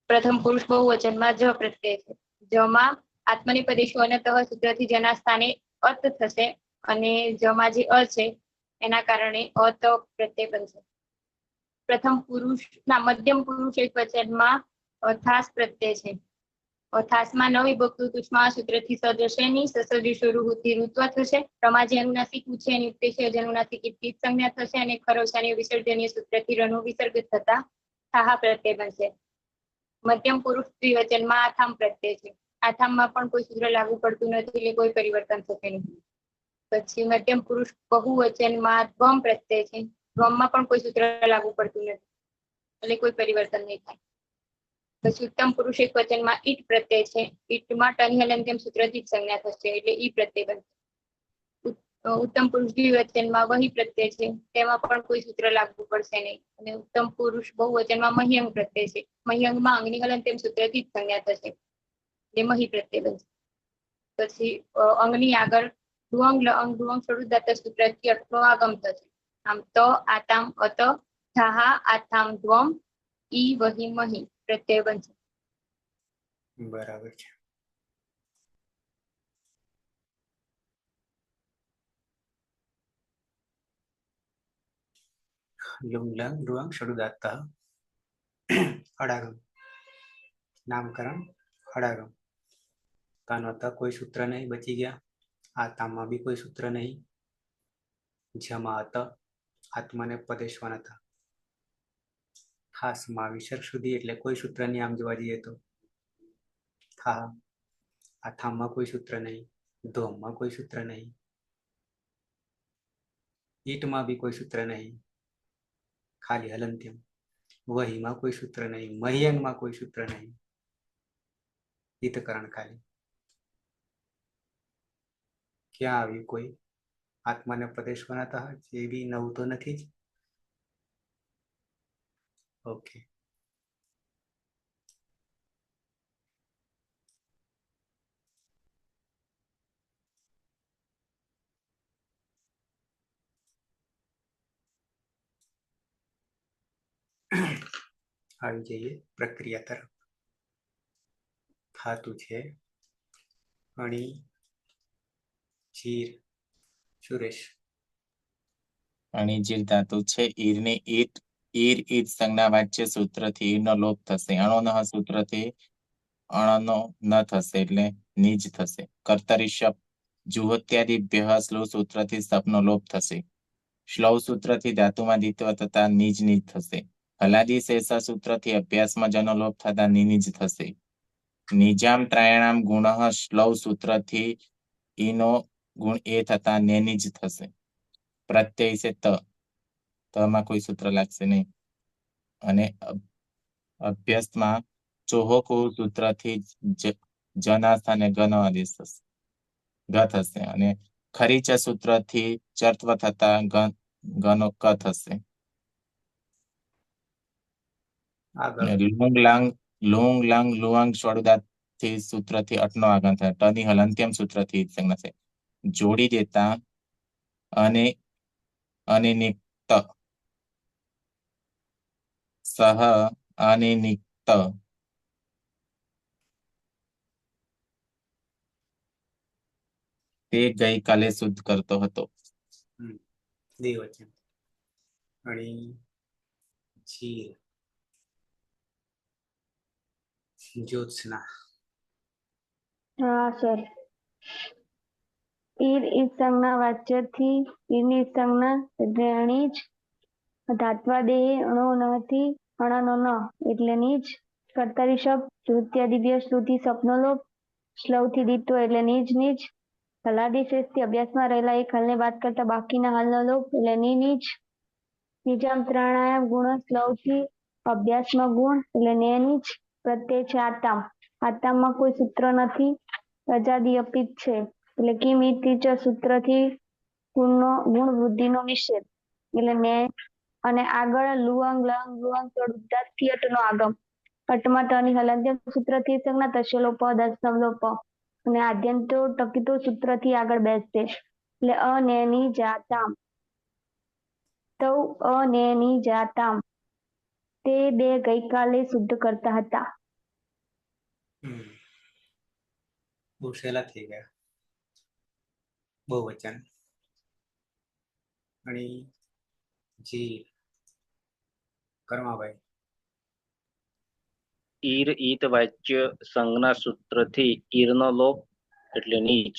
પ્રથમ પુરુષ બહુવચનમાં જ પ્રત્યય છે. જમાં આત્મનેપદેશો અને તહ સૂત્રથી જેના સ્થાને અત થશે અને જમાં જે અ છે એના કારણે અત પ્રત્યય બનશે. પ્રથમ પુરુષના મધ્યમ પુરુષ એક વચનમાં થાસ પ્રત્યય છે. થાસમાં ન વિભક્તુ તુષ્મા સૂત્રથી સદશે નહીં સસર્જી શરૂથી ઋત્વ થશે. રમાજી અનુનાસિક ઉછે અને ઉત્તેશે અનુનાસિક ઇતિ સંજ્ઞા થશે અને ખરોશાની વિસર્જનીય સૂત્રથી રનો વિસર્ગ થતા થાહા પ્રત્યય બનશે. મધ્યમ પુરુષ દ્વિવચનમાં આથામ પ્રત્યય છે. આથામમાં પણ કોઈ સૂત્ર લાગુ પડતું નથી એટલે કોઈ પરિવર્તન થશે નહીં. પછી મધ્યમ પુરુષ બહુવચનમાં ધ્વમ પ્રત્યય છે. ધ્વમમાં પણ કોઈ સૂત્ર લાગુ પડતું નથી એટલે કોઈ પરિવર્તન નહીં થાય. પછી ઉત્તમ પુરુષ એક વચનમાં ઈટ પ્રત્યય છે. ઈટમાં ટની હલંત્યમ સૂત્રથી જ સંજ્ઞા થશે એટલે ઈ પ્રત્યય બનશે. ઉત્તમ પુરુષ દ્વિવચનમાં વહી પ્રત્યય છે, તેમાં પણ કોઈ સૂત્ર લાગવું પડશે નહીં. અને ઉત્તમ પુરુષ બહુવચનમાં મહ્યંગ પ્રત્યય છે, મહ્યંગમાં અંગની હલંત્યમ સૂત્રથી જ સંજ્ઞા થશે, એટલે મહી પ્રત્યય બનશે. પછી અંગની આગળ ડુઅંગ લઅંગ ડુઅંગ સ્વરૂપ સૂત્રથી અટનો આગમ થશે. આમ તો આતામ અત ધાહા આથામ દ્વમ ઈ વહી મહી પ્રત્યય બનશે. બરાબર છે. લુંગ લંગ ડુઅંગ શરૂદાતા અડાગમ નામકરણ અડાગમ. કાનો ત કોઈ સૂત્ર નહીં, બચી ગયા. આતામાં બી કોઈ સૂત્ર નહીં. જમા અત આત્માને પદેશવાન હતા. ખાસમાં વિસર્ગ સુધી એટલે કોઈ સૂત્ર નહીં. આમ જોવા જઈએ તો થા. આથામાં કોઈ સૂત્ર નહીં. ધોમમાં કોઈ સૂત્ર નહીં. ઈટમાં બી કોઈ સૂત્ર નહીં, ખાલી હલંત્યમ. વહીમાં કોઈ સૂત્ર નહીં. મહ્યંગમાં કોઈ સૂત્ર નહીં. હિતકરણ ખાલી. ક્યાં આવ્યું કોઈ આત્માને પ્રદેશ બનાતા એ બી નવું તો નથી જ. ઓકે. આવી જઈએ પ્રક્રિયા તરફ. ખાતું છે અણી જીર. સુરેશ. અણિજીર ધાતુ છે ઈરની ઈટ. ઈર ઈટ સંજ્ઞા વાચ્ય સૂત્રથી ઈરનો લોપ થશે. અણોનહ સૂત્રથી અણનો ન થશે એટલે નીજ થશે. કર્તરી શપ જુહોત્યાદિભ્ય શ્લુ સૂત્રથી સપનો લોપ થશે. શ્લૌ સૂત્રથી ધાતુમાં દિત્વ થતા નીજ નીજ થશે. હલાદી શેષા સૂત્રથી અભ્યાસમાં જનો લોપ થતા નિનિજ થશે. નિજામ ત્રાયણામ ગુણ શ્લૌ સૂત્રથી ઈનો ગુણ એ થતા નેનિજ થશે. પ્રત્યય છે તમાં કોઈ સૂત્ર લાગશે નહીં. અને અભ્યાસમાં ચોહોકુ સૂત્રથી જના સ્થાને ગનો આદેશ થશે, ગ થશે. અને ખરીચ સૂત્રથી ચર્ત્વ થતા ગનો ક થશે. લુંગ લંગ લુઅંગ સ્વરૂદાથી સૂત્રથી અટનો આગમ થાય. ટની હલંત્યમ સૂત્રથી સંજ્ઞા છે. જોડી દેતા અને અનિનિક્ત સહ અનિનિક્ત તે ગઈકાલે શુદ્ધ કરતો હતો. દ્વિવચન. અણી જીર. જ્યોત્સના. હા સર. ઈર ઈજ સંજ્ઞા વાચ્યથી ઈરની સંજ્ઞા એટલે અણીજ. ધાત્વા દેહે અણો નથી અણનો ન એટલે નીજ. કર્તરી શબ્દ ધૃત્યાદિભ્ય શ્રુતિ સપનો લોપ. શ્લવથી દિત્વ એટલે નીજ નીજ. હલાદી શેષથી અભ્યાસમાં રહેલા એક હલને બાદ કરતા બાકીના હલનો લોપ એટલે ની નીજ. નિજામ ત્રાણાયામ ગુણ શ્લવથી અભ્યાસમાં ગુણ એટલે ને નીજ. પ્રત્યય છે આતામ. આતામમાં કોઈ સૂત્ર નથી, અજાદી અપિત છે એટલે કિમ ઈચ સૂત્રથી ગુણ વૃદ્ધિનો નિષેધ એટલે ને. અને આગળ લુઅંગ લંગ લુઅંગ સ્વરૂપથી અટનો આગમ. અટમાં ટની હલંત્યમ સૂત્રથી સંજ્ઞા થશે લોપ દસમ લોપ. અને આદ્યંતો ટકીતો સૂત્રથી આગળ બેસશે એટલે અનેની જાતામ. તૌ અનેની જાતામ. તે બે ગઈકાલે શુદ્ધ કરતા હતા. બહુ સહેલા થઈ ગયા. બહુવચન. અણી જીર. કર્માભાઈ. ઈર ઈત વાચ્ય સંજ્ઞા સૂત્રથી ઈરનો લોપ એટલે નીચ.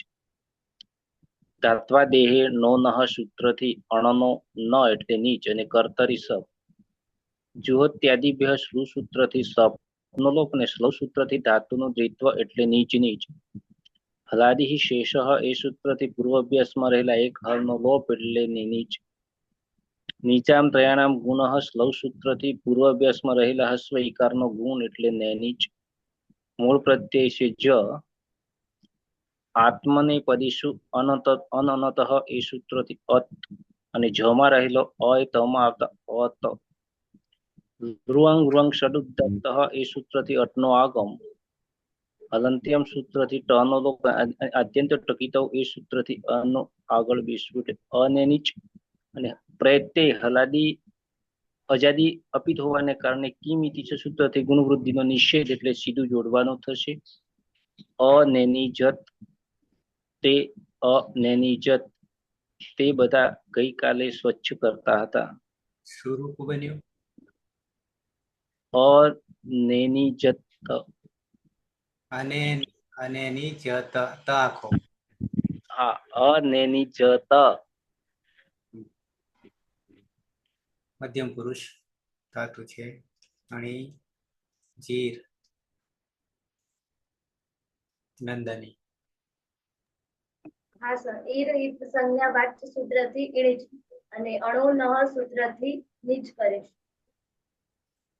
ધાત્વા દેહે નો નહ સૂત્રથી અણનો ન એટલે નીચ. અને કર્તરી સપ જુહોત્યાદિભ્ય શ્લુ સૂત્રથી સપ નો લોપ અને શ્લવ સૂત્રથી ધાતુનું દ્વિત્વ એટલે નીચ નીચ. હલાદિ શેષ એ સૂત્રથી પૂર્વ અભ્યાસમાં રહેલા એક હલનો લોપ એટલે નીચ. નીચામ ત્રયાણામ ગુણ શ્લવ સૂત્રથી પૂર્વ અભ્યાસમાં રહેલા હસ્વ ઈકારનો ગુણ એટલે નેનીચ. મૂળ પ્રત્યય છે જ. આત્મનેપદીષુ અનનતઃ એ સૂત્રથી અત અને જમાં રહેલો અ એ તમાં આવતા અત. ધ્રુવંગ ષડુદ્દત્ત એ સૂત્રથી અટનો આગમ. હલંત્યમ સૂત્રથી ટનો લોપ આદ્યંત ટકીતો એ સૂત્રથી અનો આગળ બેસવું એટલે અનેની જ. અને પ્રયતે હલાદી અજાદી અપિત હોવાને કારણે કિમિતિ છે સૂત્રથી ગુણવૃદ્ધિનો નિષેધ એટલે સીધું જોડવાનું થશે. અનેની જત તે અનેની જત તે બધા ગઈકાલે સ્વચ્છ કરતા હતા. શું રૂપ બન્યું? અનેની જત અને ની જત ત આખો. હા અનેની જત મધ્યમ પુરુષ ધાતુ છે. અણી જીર નંદની. હા સર, ઈર ઈત સંજ્ઞા વાચ્ય સૂત્રથી ઈણિજ અને અણો નહ સૂત્રથી નીચ કરીશ.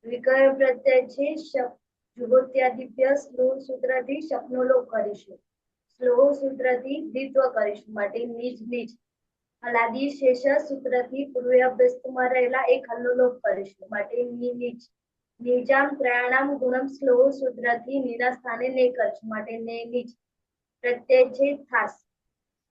વિકર પ્રત્યય છે શપ. જુહોત્યાદિત્ય સ્લોહ સૂત્રથી શપનો લોપ કરીશું. સ્લોહ સૂત્રથી દ્વિત્વ કરીશું માટે નીજ નીચ. હલાદી શેષ સૂત્રથી પૂર્વાભ્યસ્તમાં રહેલા એક હલનો લોપ કરીશું માટે ની નીચ. નિજામ ત્રયાણામ ગુણમ સ્લોહ સૂત્રથી નીના સ્થાને ને કરીશું માટે ને નીચ. પ્રત્યય છે થાસ.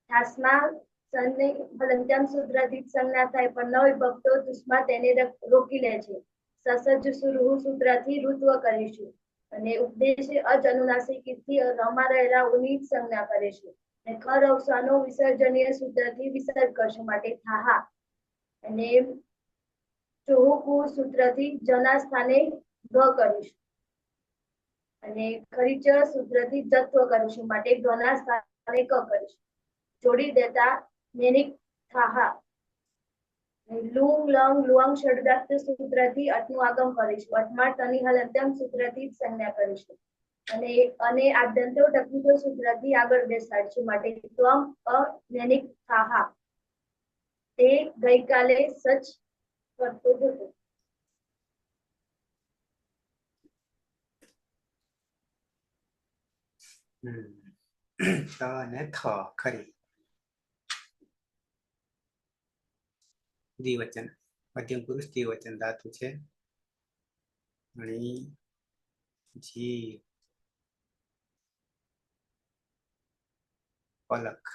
થાસમાં સનને હલંત્યામ સૂત્રથી સંજ્ઞા થાય પણ ન વિભક્તો દુષ્મા તેને રોકી લે છે. સસજ સુરહુ સૂત્રથી ઋત્વ કરીશું અને ઉપદેશ અજ અનુનાસિકથી રમા રહેલા ઉની સંજ્ઞા કરીશું. અને ખર અવસાનો વિસર્જનીય સૂત્રથી વિસર્ગ કરશું માટે થાહા. અને ચોહુકુ સૂત્રથી જના સ્થાને ગ કરીશું. અને ખરીચ સૂત્રથી જત્વ કરીશું માટે ગના સ્થાને ક કરીશું. જોડી દેતા નેનિક થાહા. લુંગ લંગ લુઅંગ ષડદાર્થ સૂત્રથી અટનું આગમ કરીશું. અટમાં ટની હલંત્યમ સૂત્રથી સંજ્ઞા કરીશું. અને આદ્યંતો ટકીતો સૂત્રથી આગળ બેસાડશું માટે ત્વમ અનેનિક થાહા. તે ગઈકાલે સચ કરતો હતો. ત અને થ ખરી. દ્વિવચન મધ્યમ પુરુષ દ્વિવચન ધાતુ છે. અણી જી પલક.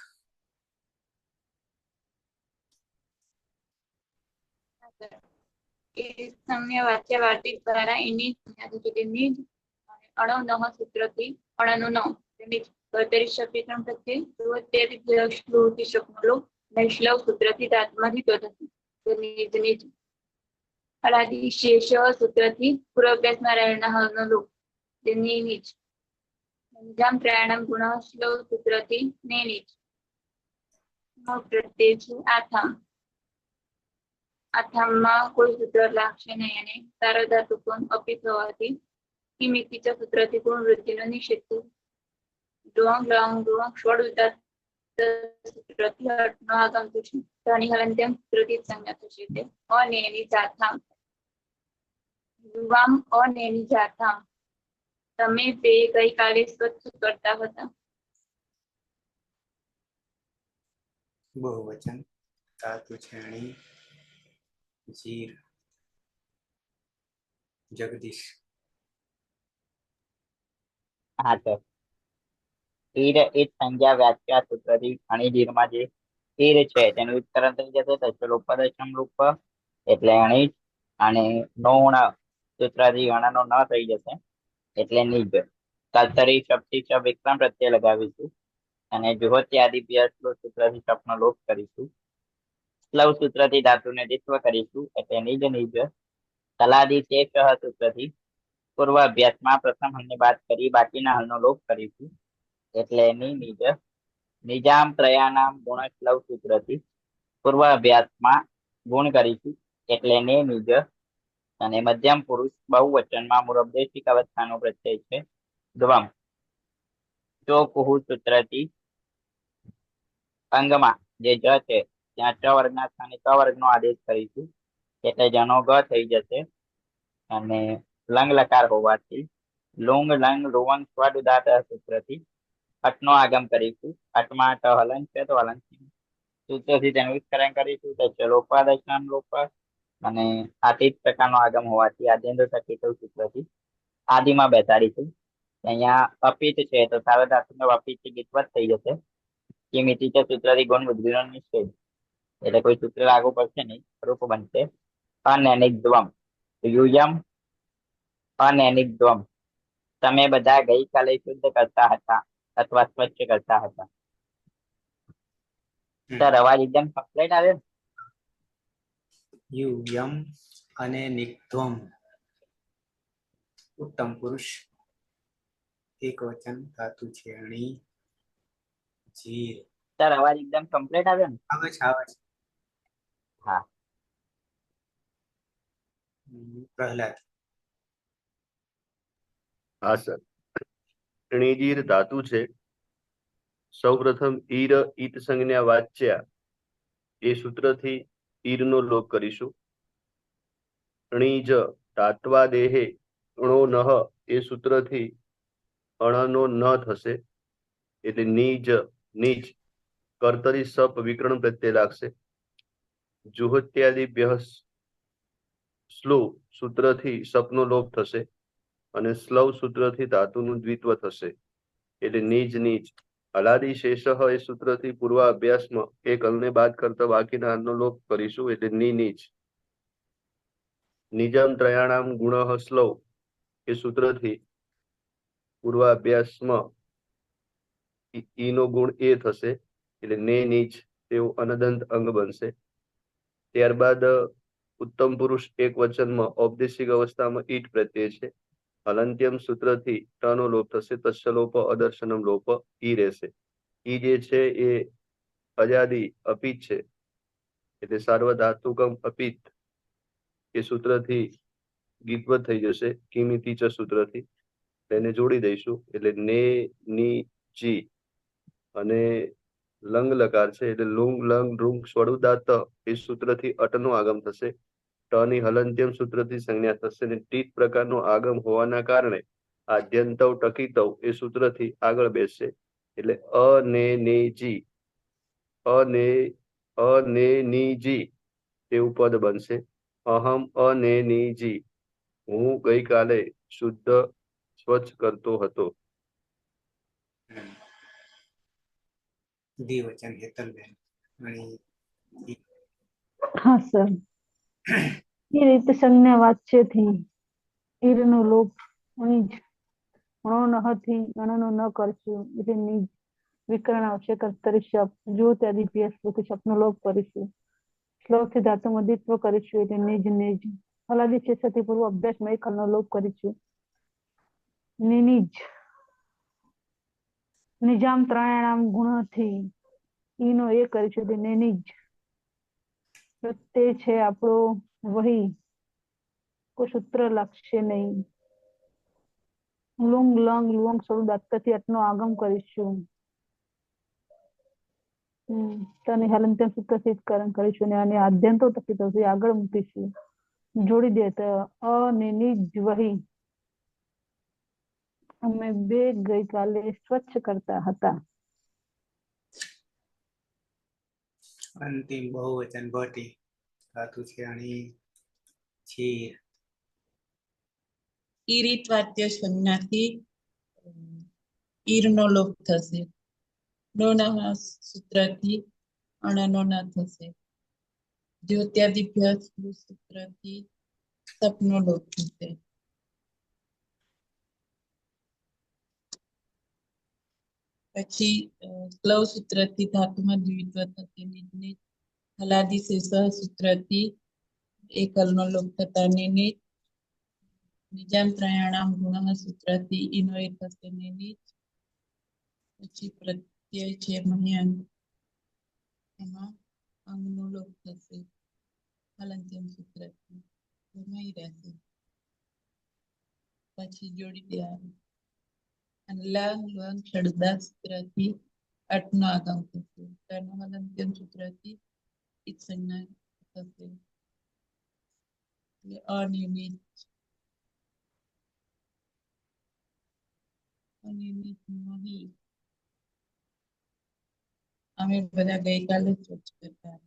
એ સંજ્ઞા વાચ્ય વાર્તિક દ્વારા એની ની જ અણો નહ સૂત્રથી અણનો ન તેની કર્તરી શબ્દમ પ્રત્યે શ્લોથી શબ્દો નૈશ્લવ સૂત્રથી ધાતુમાંથી નિજ હળાદી શેષ સૂત્રથી પૂર્વાભ્યાસમાં રહેલા હળનો લોપ તેની નીચ. નિજામ પ્રયાણમ ગુણ શ્લોવ સૂત્રથી ને નીચ. પ્રત્યય છે આથામ. આથામમાં કોઈ સૂત્ર લાગશે નહીં અને સારા ધાતુ પણ અપિત હોવાથી કિમિતિચ સૂત્રથી ગુણ વૃદ્ધિનો નિષેધ. ડુઅંગ લંગ ડુઅંગ ષડુદાત્ત સૂત્રથી અર્થનો આગમ થશે. ધની હલંત્યમ સૂત્રથી સંજ્ઞા થશે તે અનેની જાથામ. યુવામ અનેની જાથામ. તમે તે ગઈકાલે સ્વચ્છ કરતા હતા. બહુવચન ધાતુ છે. અણી જીર જગદીશ. હા સર, ઈર ઈત સંજ્ઞા વ્યાખ્યા સૂત્રથી અણીજીરમાં જે ઈર છે તેનું વિસ્તરણ થઈ જશે તત્લોપદશમ રૂપ એટલે અણીજ. અને નોણ સૂત્રથી અણનો ન થઈ જશે એટલે નિજ. કર્તરી શબ્દથી શબ વિક્રમ પ્રત્યય લગાવીશું અને જુહોત્યાદિભ્ય સૂત્રથી શબ્દનો લોપ કરીશું. સ્લવ સૂત્રથી ધાતુને દ્વિત્વ કરીશું એટલે નિજ નિજ. તલાદી શેષ સૂત્રથી પૂર્વ અભ્યાસમાં પ્રથમ હલને બાદ કરી બાકીના હલનો લોપ કરીશું એટલે એની નિજ. નિજામ ત્રયાનામ ગુણ સ્લવ સૂત્રથી પૂર્વ અભ્યાસમાં ગુણ કરીશું એટલે ને નિજ. અને મધ્યમ પુરુષ બહુવચનમાં મૂળોપદેશિક અવસ્થાનો પ્રત્યય છે દ્વમ. જો કુહુ સૂત્રથી અંગમાં જે જ છે ત્યાં ચ વર્ગના સ્થાને ક વર્ગનો આદેશ કરીશું એટલે જનો ગ થઈ જશે. અને લંગ લકાર હોવાથી લુંગ લંગ લુવંગ સ્વડુદાત સૂત્રથી અટનો આગમ કરીશું. અટમાં ટ હલન છે તો હલન સૂત્રથી તેનું વિસ્તરણ કરીશું. તો ચલોપાદશનામ લોપ અને આથી જ પ્રકારનો આગમ હોવાથી આદ્યંત ટકીટવ સૂત્રથી આદિમાં બેસાડીશું. અહીંયા અપિત છે તો સાર્વધાતુક અપિત ગીતવત થઈ જશે. કિમિતિ છે સૂત્રથી ગુણ બુદ્ધિનો નિશ્ચય એટલે કોઈ સૂત્ર લાગુ પડશે નહીં, રૂપ બનશે. અનૈનિક દ્વમ યુયમ અનૈનિક દ્વમ તમે બધા ગઈકાલે શુદ્ધ કરતા હતા અથવા સ્વચ્છ કરતા હતા. સર અવાજ એકદમ કમ્પ્લીટ આવે ને? યુ યમ અને નિક્ધ્વમ ઉત્તમ પુરુષ એક વચન ધાતુ છે. અણી જીર સર અવાજ એકદમ કમ્પ્લીટ આવે ને? આવે છે, આવે છે. હા. પ્રહલાદ હા સર. અણીજીર ધાતુ છે. સૌપ્રથમ ઈર ઈત સંજ્ઞા વાચ્યા એ સૂત્રથી ઈરનો લોપ કરીશું. અણીજ ધાત્વા દેહે અણો નહ એ સૂત્રથી અણનો ન થશે એટલે નીજ નીચ કર્તરી સપ વિકરણ પ્રત્યે લાગશે. જુહોત્યાદિભ્ય સ્લો સૂત્રથી સપનો લોપ થશે અને સ્લવ સૂત્રથી ધાતુનું દ્વિત્વ થશે એટલે નીજ નીચ. હલાદી શેષ એ સૂત્રથી પૂર્વ અભ્યાસમાં એક અલને બાદ કરતા બાકીના અલનો લોપ કરીશું એટલે ની નીચ. નિજામ ત્રયાણામ ગુણ સ્લવ એ સૂત્રથી પૂર્વ અભ્યાસમાં ઈનો ગુણ એ થશે એટલે ને નીચ તેવું અનદંત અંગ બનશે. ત્યારબાદ ઉત્તમ પુરુષ એક વચનમાં ઔપદેશિક અવસ્થામાં ઈટ પ્રત્યય છે. હલંત્યમ સૂત્રથી ટનો લોપ થશે. તસ્ય લોપ અદર્શનમ લોપ ઈ રહેશે. ઈ જે છે એ અજાદી અપિત છે એટલે સાર્વધાતુકમ અપિત એ સૂત્રથી ગીતવત થઈ જશે. કિમિતિ ચ સૂત્રથી તેને જોડી દઈશું એટલે ને ની જી અને લંગ લકાર છે એટલે લુંગ લંગ ડ્રુંગ સ્વડુદાત એ સૂત્રથી અટનો આગમ થશે. ટની હલંત્યમ સૂત્રથી સંજ્ઞા થશે અને ટીટ પ્રકારનો આગમ હોવાના કારણે આદ્યંતવ ટકીતવ એ સૂત્રથી આગળ બેસશે એટલે અનેજી અનેજી તેવું પદ બનશે. અહમ અનેજી હું ગઈકાલે શુદ્ધ સ્વચ્છ કરતો હતો. દ્વિવચન હેતલબેન અણી હા સર. એ રીતે સંજ્ઞા વાચ્યથી ઈરનો લોપ અણીજ અણો નહથી અણનો ન કરશું એટલે નીજ વિકરણ આવશે. કર્તરી શબ્દ જો ત્યાદિભ્ય સ્લોથી શબ્દનો લોપ કરીશું. શ્લોકથી ધાતુમાં દ્વિત્વ કરીશું એટલે નિજ નિજ. હલાદી શેષથી પૂર્વ અભ્યાસમાં એક હલનો લોપ કરીશું. નિનિજ નિજામ ત્રયાણામ ગુણથી ઈનો એ કરીશું એટલે નિનિજ. પ્રત્યય છે આપણો વહી કોઈ સૂત્ર લાગશે નહીં. લુંગ લંગ લુંગ સ્વરૂપ દાત્તથી અટનો આગમ કરીશું. તને હલંત્યમ સૂત્રથી કરણ કરીશું અને આદ્યંતો ટકીતવથી આગળ મૂકીશું. જોડી દે તો અનિનિજ વહી અમે બે ગઈકાલે સ્વચ્છ કરતા હતા. અંતિમ બહુવચન ભટી ધાતુ છે. અણી જીર ઈરિત વાચ્ય સંજ્ઞાથી ઈરનો લોપ થશે. નોના સૂત્રથી અણનો ન થશે. દ્યોત્યાદિભ્ય સૂત્રથી સપનો લોપ થશે. પછી સ્લવ સૂત્રથી ધાતુમાં દ્વિત્વ થશે. નિજ હલાદી શેષ સૂત્રથી એક હલનો લોપ થતા નિજ. નિજામ ત્રયાણામ ગુણ સૂત્રથી ઈનો એ થશે નિજ. પછી પ્રત્યય છે મહ્યાંગ એમાં અંગનો લોપ થશે. હલંત્યમ સૂત્રથી મહી રહેશે. પછી જોડી દેવાનું અને લંગ લંગ ષડદા સૂત્રથી અટનો આગમ થશે. તેનું હલંત્યમ સૂત્રથી ઈત સંજ્ઞા થશે. અનિયમિત અનિયમિત મહી અમે બધા ગઈકાલે જ કરતા.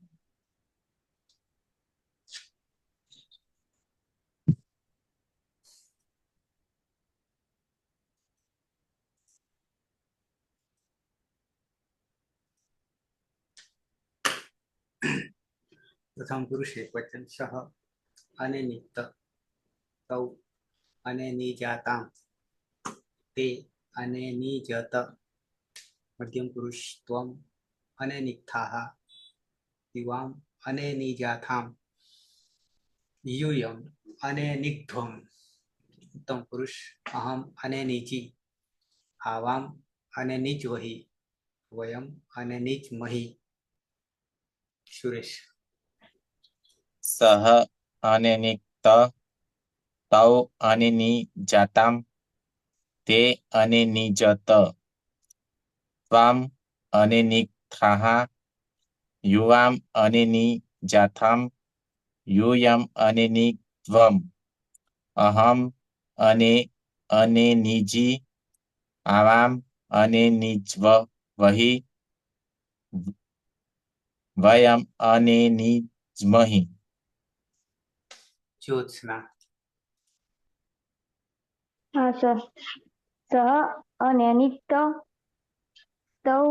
પ્રથમ પુરુષ એક વચન સહ અને નિત્ત તૌ અને નિજાતામ તે અને નિજત. મધ્યમ પુરુષ ત્વમ અને નિત્થાહ યુવામ અને નિજાથામ યુયમ અને નિગ્ધ્વમ. ઉત્તમ પુરુષ અહમ અને નીચી આવામ અને નિજવહી વયમ અને નિજમહી. સુરેશ. સહ અને નિક્ત તૌ અને નિજાતામ તે અને નિજત. ત્વામ અને નિક્થાહ યુવામ અને નિજાથામ યુયમ અને નિગ્ધ્વમ. અહમ અને નિજી આવામ અને નિજ્વહી વયમ અને નિજમહી. જ્યોત્સના. હા સર. સહ અને નિત્ત તૌ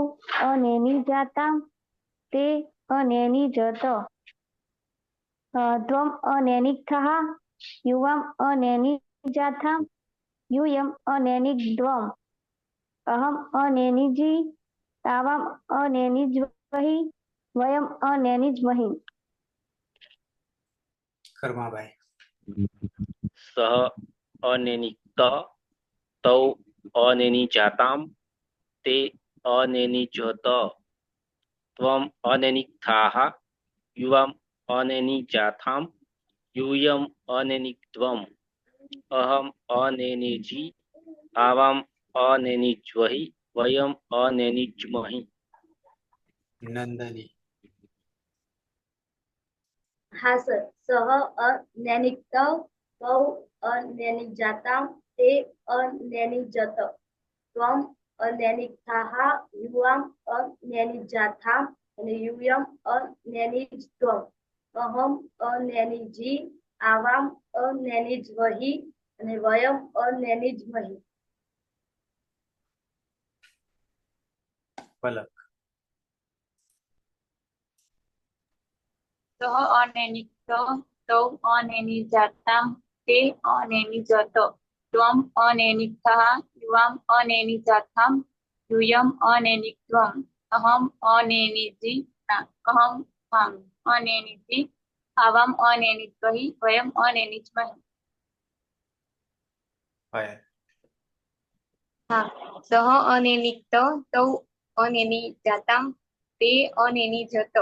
અને નિજાતા તે અને નિજત. ત્વમ અને નિત્થાહ યુવામ અને નિજાથા યુયમ અને નિગ્ધ્વમ. અહમ અને નિજી આવામ અને નિજવહી વયમ અને નિજમહી. કર્માભાઈ. સહ અનેનિક્ત તૌ અનેનિજાતામ તે અનેનિજત. ત્વમ અનેનિક્થાહ યુવામ અનેનિજાથામ યુયમ અનેનિગ્ધ્વમ. અહમ અનેનિજી આવામ અનેનિજ્વહી વયમ અનેનિજમહી. નંદની. હા સર. સહ અનૈનિક તૌ અનૈનિજાતામ તે અનૈનિજત. ત્વમ અનૈનિક્થાહ યુવામ અનૈનિજાથામ અને યુયમ અનૈનિજ્ત્વમ. અહમ અનૈનિજી આવામ અનૈનિજ્વહી અને વયમ અનૈનિજમહી. પલક. સહ અનૈનિક તૌ અનૈનિજાતામ તે અનૈનિજત. ત્વમ અનૈનિક્થાહ યુવામ અનૈનિજાથામ યુયમ અનૈનિજ્ત્વમ. અહમ અનૈનિજી આવામ અનૈનિજ્વહી વયમ અનૈનિજમહી. પાયલ. હા. સહ અનૈનિક તૌ અનૈનિજાતામ તે અનૈનિજત.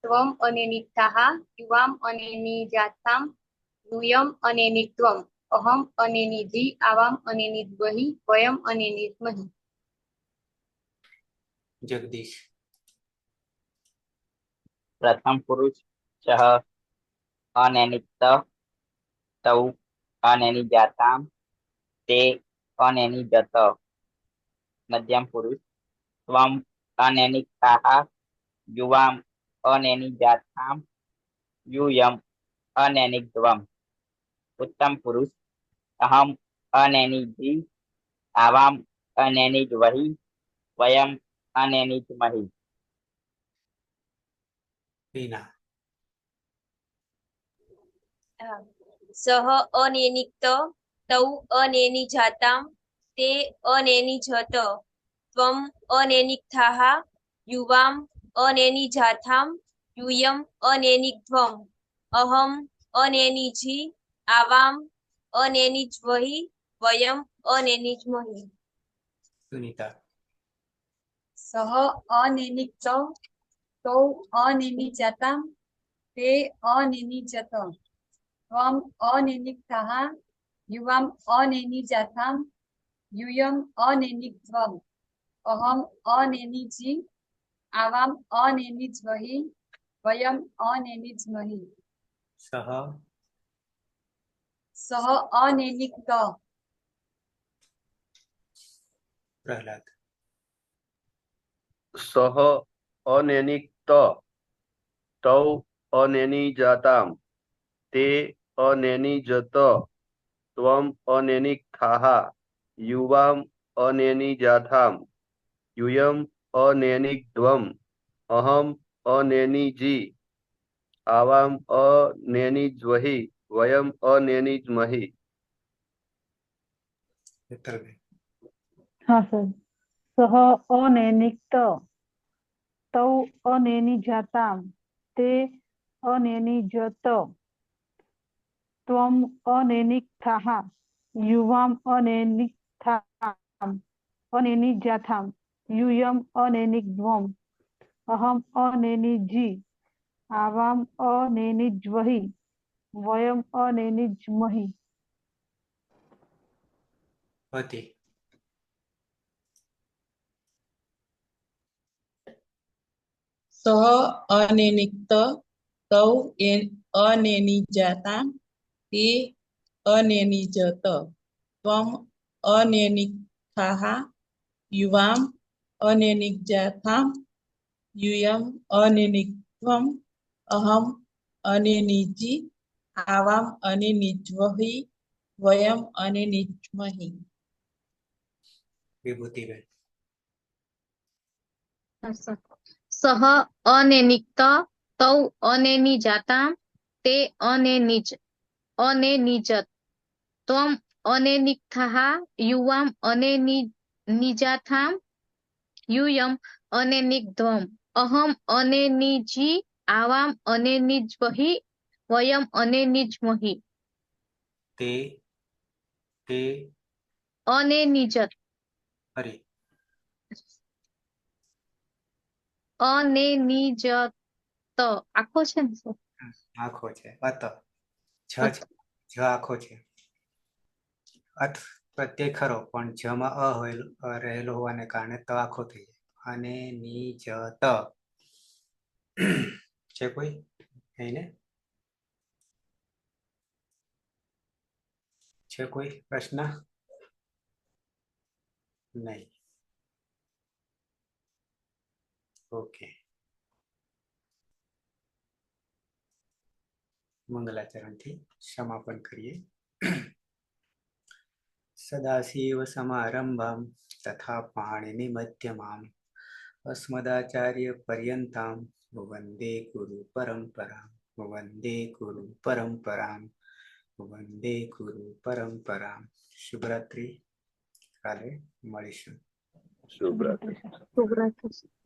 ત્વમ અનૈનિક્થાહ યુવામ અનૈનિજાથામ યુયમ અનૈનિજ્ત્વમ. અહમ અનૈનિજી આવામ અનૈનિજ્વહી વયમ અનૈનિજમહી. જગદીશ. પ્રથમ પુરુષ સહ અનૈનિક તૌ અનૈનિજાતામ તે અનૈનિજત. મધ્યમ પુરુષ ત્વમ અનૈનિક્થાહ યુવામ અનૈનિજાથામ યુયમ અનૈનિજ્ત્વમ. ઉત્તમ પુરુષ અહમ અનૈનિજી આવામ અનૈનિજ્વહી વયમ અનૈનિજમહી. હિના. સહ અનૈનિક તૌ અનૈનિજાતામ તે અનૈનિજત. ત્વમ અનૈનિક્થાહ યુવામ અનૈનિજાથામ યુયમ અનૈનિજ્ત્વમ. અહમ અનૈનિજી આવામ અનૈનિજ્વહી વયમ અનૈનિજમહી. સુનીતા. સહ અનૈનિક તૌ અનૈનિજાતામ તે અનૈનિજત. ત્વમ અનૈનિક્થાહ યુવામ અનૈનિજાથામ યુયમ અનૈનિજ્ત્વમ. અહમ અનૈનિજી આવામ અનૈનિજ્વહી વયમ અનૈનિજમહી. સહ અનૈનિક પ્રહલાદ. સહ અનેનિક્ત તૌ અનેનિજાતામ તે અનેનિજત ત્વમ અનેનિક્થાઃ યુવામ અનેનિજાથામ यूयम अनेनिग्ध्वम् अहम अनेनिजी आवाम अनेनिज्वहि वयम अनेनिज्महि। હેતલબેન. હા સર. સહ અનેનિક્ત તૌ અનેનિજાતામ તે અનેનિજત ત્વમ અનેનિક્થાઃ યુવામ અનેનિક્થામ અનેનિજાથામ यूयम अनेनिग्ध्वम् अहम अनेनिजी आवाम अनेनिज्वहि वयम अनेनिज्महि। પતિ. સહ અનેનિક્ત તૌ અનેનિજાતામ તે અનેનિજત ત્વમ અનેનિક્થાઃ યુવામ અનેનિજાથામ यूयम अनेनिग्ध्वम् अहम अनेनिजी आवाम अनेनिज्वहि वयम अनेनिज्महि। વિભૂતિબેન. સહ અનેનિક્ત તૌ અનેનિજાતામ તે અનેનિજત ત્વમ અનેનિક્થાઃ યુવામ અનેનિજાથામ यूयम अनेनिग्ध्वम् अहम अनेनिजी आवाम अनेनिज्वहि वयम अनेनिज्महि। તે તે अनेनिजत ફરી अनेनिजत આખો છે ને સર? આખો છે. અત છ છે. જ આખો છે. અથ પ્રત્યય ખરો પણ જમાં રહેલો હોવાને કારણે ત આખો થઈ જાય. અને નીજત છે કોઈ એને છે કોઈ પ્રશ્ન? નહીં. ઓકે. મંગલાચરણથી સમાપન કરીએ. સદાશિવ સમારંભામ તથા પાણીની મધ્યમામ અસ્મદાચાર્ય પર્યંતામ વંદે ગુરુ પરંપરામ વંદે ગુરુ પરંપરામ વંદે ગુરુ પરંપરામ. શુભરાત્રિ. કાલે મળીશું. શુભરાત્રિ. શુભરાત્રી.